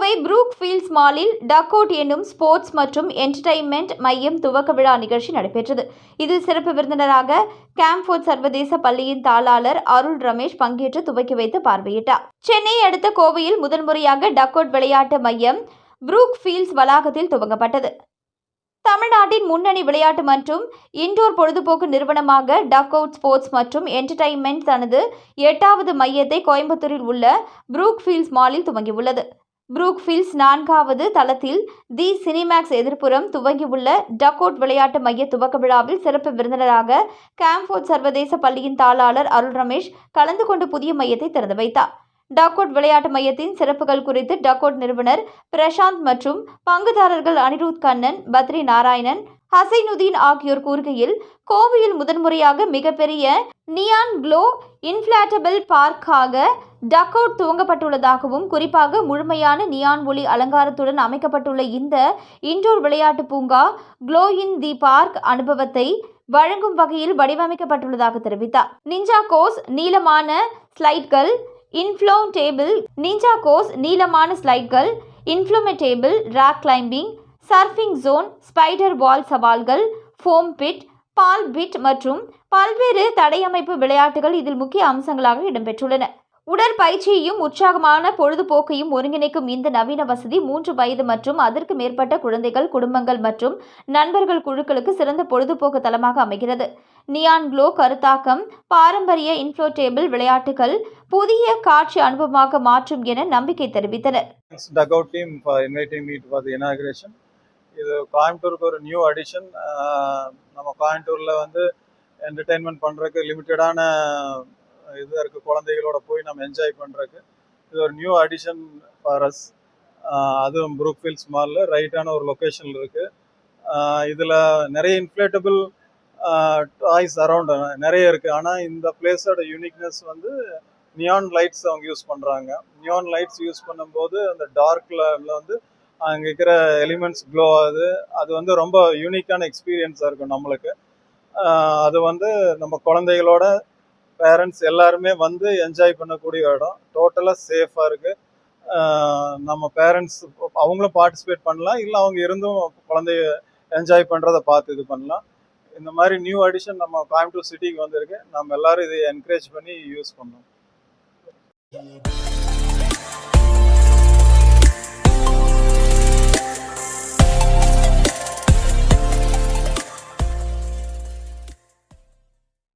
Kovai Brook fields மாலில் டக்கோட் என்னும் sports மற்றும் என்டர்டைன்மெண்ட் மையம் துவக்க விழா நிகழ்ச்சி நடைபெற்றது. இதில் சிறப்பு விருந்தினராக கேம்ஃபோர்ட் சர்வதேச பள்ளியின் தாளாளர் அருள் ரமேஷ் பங்கேற்று துவக்கி வைத்து பார்வையிட்டார். சென்னையை அடுத்த கோவையில் முதன்முறையாக டக்கோட் விளையாட்டு மையம் புரூக் ஃபீல்ட்ஸ் வளாகத்தில் துவங்கப்பட்டது. தமிழ்நாட்டின் முன்னணி விளையாட்டு மற்றும் இன்டோர் பொழுதுபோக்கு நிறுவனமாக டக்கோட் ஸ்போர்ட்ஸ் மற்றும் என்டர்டைன்மெண்ட் தனது 8வது மையத்தை கோயம்புத்தூரில் உள்ள புரூக் ஃபீல்ட்ஸ் மாலில் துவங்கியுள்ளது. புரூக் ஃபீல்ட்ஸ் 4வது தளத்தில் தி சினிமேக்ஸ் எதிர்ப்புறம் துவங்கியுள்ள டக்கோட் விளையாட்டு மைய துவக்க விழாவில் சிறப்பு விருந்தினராக கேம்ஃபோர்ட் சர்வதேச பள்ளியின் தாளாளர் அருள் ரமேஷ் கலந்து கொண்டு புதிய மையத்தை திறந்து வைத்தார். டக்கோட் விளையாட்டு மையத்தின் சிறப்புகள் குறித்து டக்கோட் நிறுவனர் பிரசாந்த் மற்றும் பங்குதாரர்கள் அனிருத் கண்ணன், பத்ரி நாராயணன், ஹசைனுதீன் ஆகியோர் கூறுகையில், கோவையில் முதன்முறையாக மிகப்பெரிய நியான் க்ளோ இன்ஃபிளாட்டபிள் பார்க்காக டக்கோட் துவங்கப்பட்டுள்ளதாகவும், குறிப்பாக முழுமையான நியான் ஒளி அலங்காரத்துடன் அமைக்கப்பட்டுள்ள இந்த இன்டோர் விளையாட்டு பூங்கா க்ளோ இன் தி பார்க் அனுபவத்தை வழங்கும் வகையில் வடிவமைக்கப்பட்டுள்ளதாக தெரிவித்தார். நிஞ்சா கோர்ஸ் நீளமான ஸ்லைட்கள், நீளமான ஸ்லைட்கள், inflatable rock climbing, surfing zone, spider wall சவால்கள், ஃபோம் பிட், பால் பிட் மற்றும் பல்வேறு தடையமைப்பு விளையாட்டுகள் இதில் முக்கிய அம்சங்களாக இடம்பெற்றுள்ளன. உடற்பயிற்சியையும் உற்சாகமான பொழுதுபோக்கையும் ஒருங்கிணைக்கும் இந்த நவீன வசதி 3 வயது மற்றும் அதற்கு மேற்பட்ட குழந்தைகள், குடும்பங்கள் மற்றும் நண்பர்கள் குழுக்களுக்கு சிறந்த பொழுதுபோக்கு தளமாக அமைகிறது. நியான் க்ளோ கருத்தாக்கம் பாரம்பரிய இன்ஃப்ளோட்டேபிள் விளையாட்டுகள் புதிய காட்சி அனுபவமாக மாற்றும் என நம்பிக்கை தெரிவித்தனர். இது கோயம்புத்தூருக்கு ஒரு நியூ அடிஷன். நம்ம கோயம்புத்தூர்ல என்டர்டெயின்மெண்ட் பண்றதுக்கு லிமிட்டடான இது இருக்குது. குழந்தைகளோட போய் நம்ம என்ஜாய் பண்ணுறதுக்கு இது ஒரு நியூ அடிஷன் ஃபார் அஸ். அதுவும் புரூக் ஃபீல்ட்ஸ் மாலில் ரைட்டான ஒரு லொக்கேஷனில் இருக்குது. இதில் நிறைய இன்ஃப்ளேட்டபிள் டாய்ஸ் அரவுண்ட் நிறைய இருக்குது. ஆனால் இந்த பிளேஸோட யூனிக்னஸ் நியான் லைட்ஸ் அவங்க யூஸ் பண்ணுறாங்க. நியான் லைட்ஸ் யூஸ் பண்ணும்போது அந்த டார்க்கில் அங்கே இருக்கிற எலிமெண்ட்ஸ் க்ளோ ஆகுது. அது ரொம்ப யூனிக்கான எக்ஸ்பீரியன்ஸாக இருக்கும் நம்மளுக்கு. அது நம்ம குழந்தைகளோட பேரண்ட்ஸ் எல்லாருமே என்ஜாய் பண்ணக்கூடிய இடம். டோட்டலாக சேஃபாக இருக்குது. நம்ம பேரண்ட்ஸ் அவங்களும் பார்ட்டிசிபேட் பண்ணலாம், இல்லை அவங்க இருந்தும் குழந்தைய என்ஜாய் பண்ணுறதை பார்த்து இது பண்ணலாம். இந்த மாதிரி நியூ அடிஷன் நம்ம கோயம்புத்தூர் சிட்டிக்கு வந்திருக்கு. நம்ம எல்லாரும் இதை என்கரேஜ் பண்ணி யூஸ் பண்ணோம்.